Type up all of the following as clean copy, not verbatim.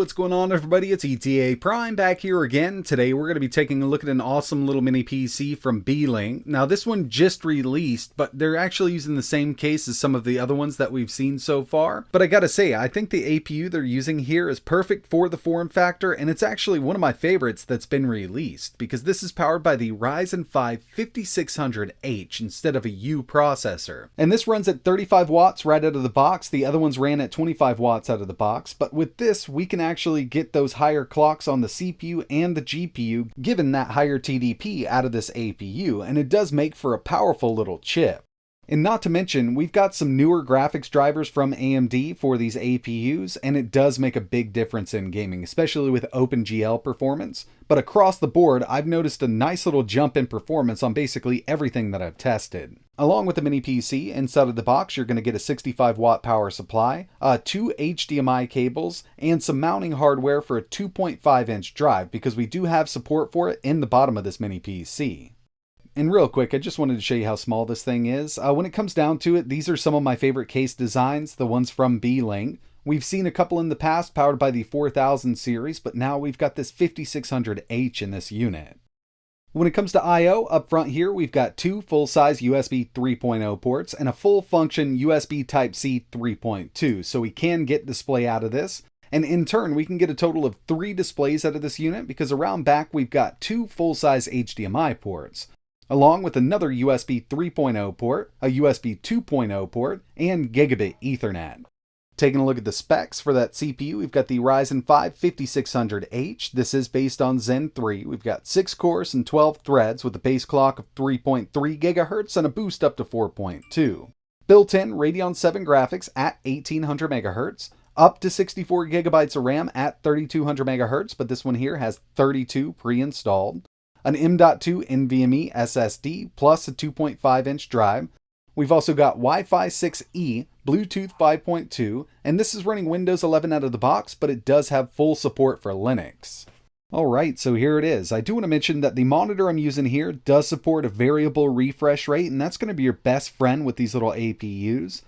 what's going on everybody? It's ETA Prime back here again. Today we're going to be taking a look at an awesome little mini PC from Beelink. Now this one just released, but they're actually using the same case as some of the other ones that we've seen so far. But I gotta say, I think the APU they're using here is perfect for the form factor, and it's actually one of my favorites that's been released, because this is powered by the Ryzen 5 5600H instead of a U processor. And this runs at 35 watts right out of the box. The other ones ran at 25 watts out of the box, but with this we can actually get those higher clocks on the CPU and the GPU given that higher TDP out of this APU, and it does make for a powerful little chip. And not to mention, we've got some newer graphics drivers from AMD for these APUs, and it does make a big difference in gaming, especially with OpenGL performance. But across the board, I've noticed a nice little jump in performance on basically everything that I've tested. Along with the mini PC, inside of the box, you're going to get a 65 watt power supply, 2 HDMI cables, and some mounting hardware for a 2.5 inch drive, because we do have support for it in the bottom of this mini PC. And real quick, I just wanted to show you how small this thing is. When it comes down to it, these are some of my favorite case designs, the ones from Beelink. We've seen a couple in the past powered by the 4000 series, but now we've got this 5600H in this unit. When it comes to I/O, up front here, we've got two full-size USB 3.0 ports and a full-function USB Type-C 3.2, so we can get display out of this. And in turn, we can get a total of 3 displays out of this unit, because around back we've got 2 full-size HDMI ports, along with another USB 3.0 port, a USB 2.0 port, and Gigabit Ethernet. Taking a look at the specs for that CPU, we've got the Ryzen 5 5600H. This is based on Zen 3. We've got 6 cores and 12 threads with a base clock of 3.3 GHz and a boost up to 4.2. Built-in Radeon 7 graphics at 1800 MHz, up to 64 GB of RAM at 3200 MHz, but this one here has 32 pre-installed. An M.2 NVMe SSD plus a 2.5 inch drive. We've also got Wi-Fi 6E, Bluetooth 5.2, and this is running Windows 11 out of the box, but it does have full support for Linux. Alright, so here it is. I do want to mention that the monitor I'm using here does support a variable refresh rate, and that's going to be your best friend with these little APUs.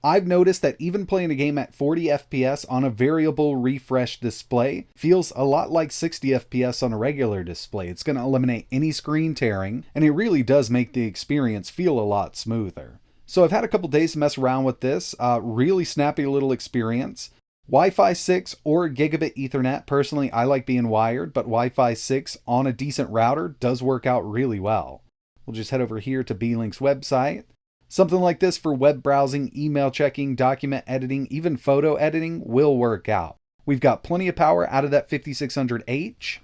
I've noticed that even playing a game at 40 FPS on a variable refresh display feels a lot like 60 FPS on a regular display. It's going to eliminate any screen tearing, and it really does make the experience feel a lot smoother. So I've had a couple days to mess around with this. Really snappy little experience. Wi-Fi 6 or Gigabit Ethernet. Personally, I like being wired, but Wi-Fi 6 on a decent router does work out really well. We'll just head over here to Beelink's website. Something like this for web browsing, email checking, document editing, even photo editing will work out. We've got plenty of power out of that 5600H.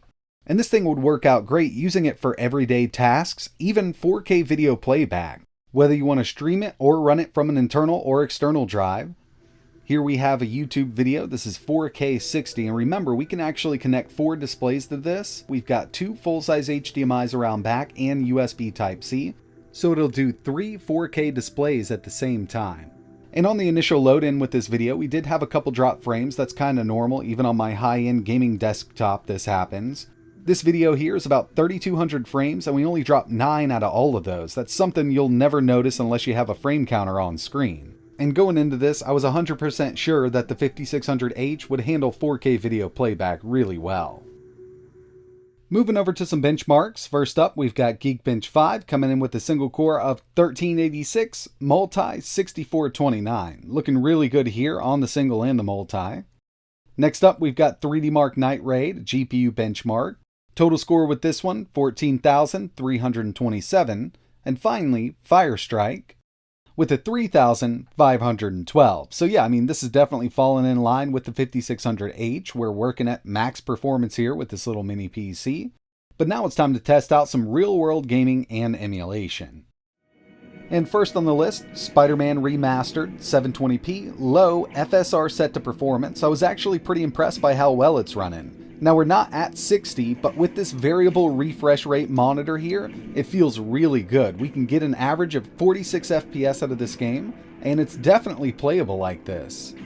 And this thing would work out great using it for everyday tasks, even 4K video playback, whether you want to stream it or run it from an internal or external drive. Here we have a YouTube video. This is 4K 60, and remember, we can actually connect 4 displays to this. We've got 2 full-size HDMIs around back and USB Type-C. So it'll do 3 4K displays at the same time. And on the initial load in with this video, we did have a couple drop frames. That's kind of normal. Even on my high-end gaming desktop, this happens. This video here is about 3200 frames, and we only dropped 9 out of all of those. That's something you'll never notice unless you have a frame counter on screen. And going into this, I was 100% sure that the 5600H would handle 4K video playback really well. Moving over to some benchmarks. First up, we've got Geekbench 5 coming in with a single core of 1386, multi 6429. Looking really good here on the single and the multi. Next up, we've got 3D Mark Night Raid, GPU benchmark. Total score with this one, 14,327. And finally, Firestrike with a 3,512. So yeah, I mean, this is definitely falling in line with the 5600H. We're working at max performance here with this little mini PC. But now it's time to test out some real-world gaming and emulation. And first on the list, SPiderman Remastered, 720p, low FSR set to performance. I was actually pretty impressed by how well it's running. Now we're not at 60, but with this variable refresh rate monitor here, it feels really good. We can get an average of 46 FPS out of this game, and it's definitely playable like this.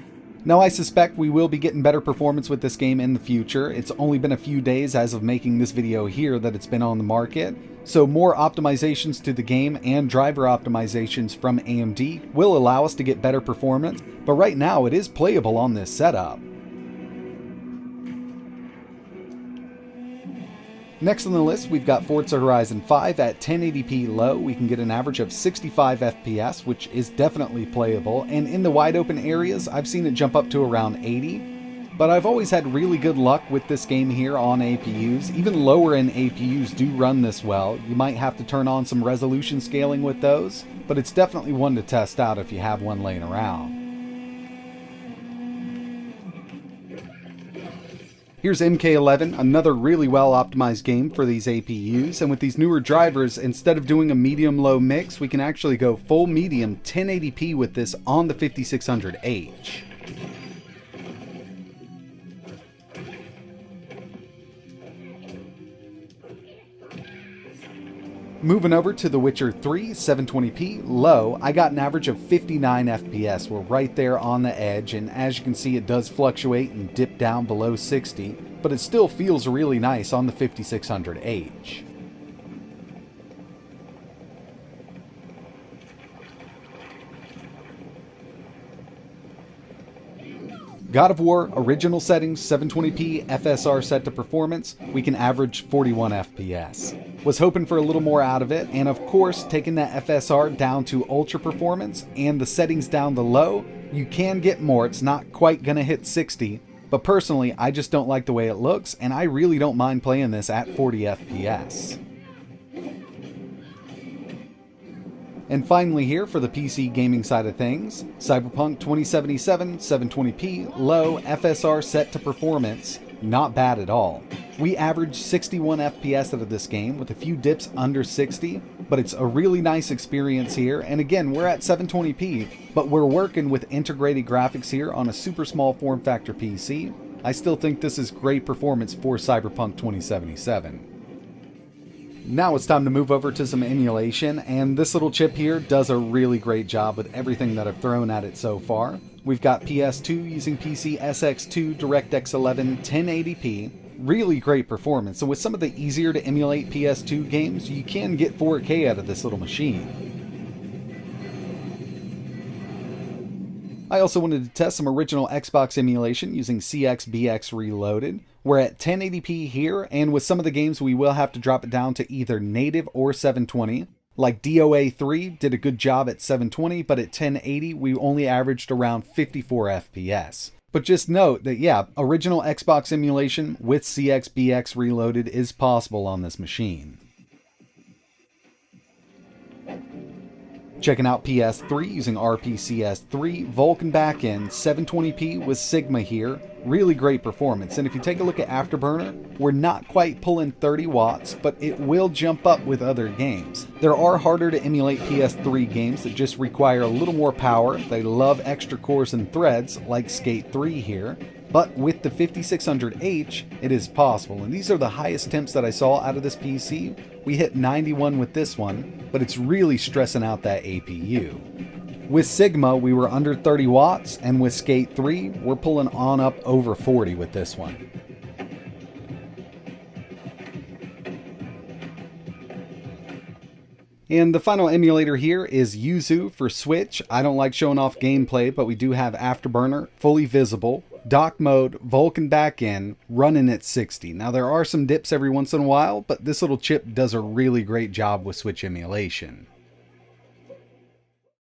Now I suspect we will be getting better performance with this game in the future. It's only been a few days as of making this video here that it's been on the market, so more optimizations to the game and driver optimizations from AMD will allow us to get better performance, but right now it is playable on this setup. Next on the list, we've got Forza Horizon 5 at 1080p low. We can get an average of 65 FPS, which is definitely playable, and in the wide open areas, I've seen it jump up to around 80. But I've always had really good luck with this game here on APUs. Even lower end APUs do run this well. You might have to turn on some resolution scaling with those, but it's definitely one to test out if you have one laying around. Here's MK11, another really well optimized game for these APUs, and with these newer drivers, instead of doing a medium-low mix, we can actually go full medium 1080p with this on the 5600H. Moving over to The Witcher 3, 720p low, I got an average of 59 FPS. We're right there on the edge, and as you can see, it does fluctuate and dip down below 60, but it still feels really nice on the 5600H. God of War, original settings, 720p, FSR set to performance, we can average 41 FPS. Was hoping for a little more out of it, and of course, taking that FSR down to ultra performance and the settings down to low, you can get more. It's not quite gonna hit 60, but personally, I just don't like the way it looks, and I really don't mind playing this at 40 FPS. And finally here for the PC gaming side of things, Cyberpunk 2077, 720p, low, FSR set to performance, not bad at all. We averaged 61 FPS out of this game with a few dips under 60, but it's a really nice experience here, and again, we're at 720p, but we're working with integrated graphics here on a super small form factor PC. I still think this is great performance for Cyberpunk 2077. Now it's time to move over to some emulation, and this little chip here does a really great job with everything that I've thrown at it so far. We've got PS2 using PCSX2 DirectX 11 1080p, really great performance, and with some of the easier to emulate PS2 games, you can get 4K out of this little machine. I also wanted to test some original Xbox emulation using CXBX Reloaded. We're at 1080p here, and with some of the games we will have to drop it down to either native or 720. Like DOA 3 did a good job at 720, but at 1080 we only averaged around 54 FPS. But just note that yeah, original Xbox emulation with CXBX Reloaded is possible on this machine. Checking out PS3 using RPCS3, Vulkan backend, 720p with Sigma here. Really great performance, and if you take a look at Afterburner, we're not quite pulling 30 watts, but it will jump up with other games. There are harder to emulate PS3 games that just require a little more power. They love extra cores and threads, like Skate 3 here. But with the 5600H, it is possible, and these are the highest temps that I saw out of this PC. We hit 91 with this one, but it's really stressing out that APU. With Sigma, we were under 30 watts, and with Skate 3, we're pulling on up over 40 with this one. And the final emulator here is YUZU for Switch. I don't like showing off gameplay, but we do have Afterburner, fully visible, dock mode, Vulkan backend, running at 60. Now there are some dips every once in a while, but this little chip does a really great job with Switch emulation.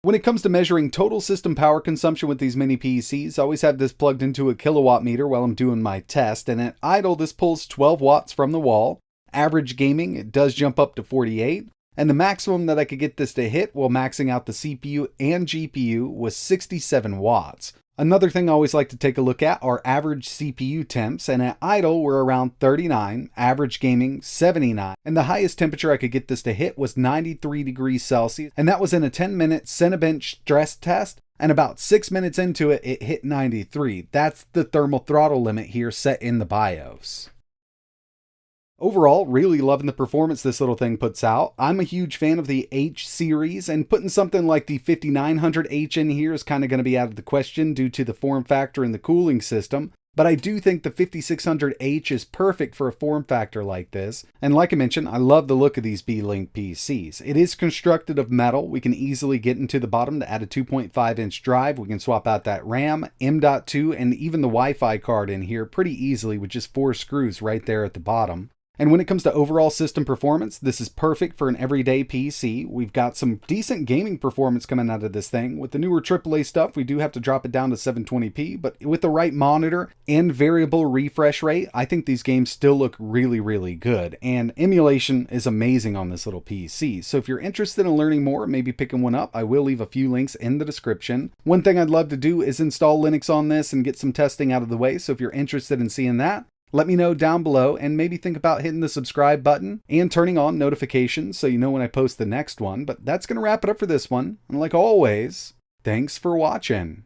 When it comes to measuring total system power consumption with these mini PCs, I always have this plugged into a kilowatt meter while I'm doing my test, and at idle this pulls 12 watts from the wall. Average gaming, it does jump up to 48. And the maximum that I could get this to hit while maxing out the CPU and GPU was 67 watts. Another thing I always like to take a look at are average CPU temps, and at idle we're around 39, average gaming 79, and the highest temperature I could get this to hit was 93 degrees Celsius, and that was in a 10-minute Cinebench stress test, and about 6 minutes into it, it hit 93. That's the thermal throttle limit here set in the BIOS. Overall, really loving the performance this little thing puts out. I'm a huge fan of the H series, and putting something like the 5900H in here is kind of going to be out of the question due to the form factor and the cooling system. But I do think the 5600H is perfect for a form factor like this. And like I mentioned, I love the look of these Beelink PCs. It is constructed of metal. We can easily get into the bottom to add a 2.5-inch drive. We can swap out that RAM, M.2, and even the Wi-Fi card in here pretty easily with just 4 screws right there at the bottom. And when it comes to overall system performance, this is perfect for an everyday PC. We've got some decent gaming performance coming out of this thing. With the newer AAA stuff, we do have to drop it down to 720p, but with the right monitor and variable refresh rate, I think these games still look really, really good. And emulation is amazing on this little PC. So if you're interested in learning more, maybe picking one up, I will leave a few links in the description. One thing I'd love to do is install Linux on this and get some testing out of the way. So if you're interested in seeing that, let me know down below, and maybe think about hitting the subscribe button and turning on notifications so you know when I post the next one. But that's going to wrap it up for this one. And like always, thanks for watching.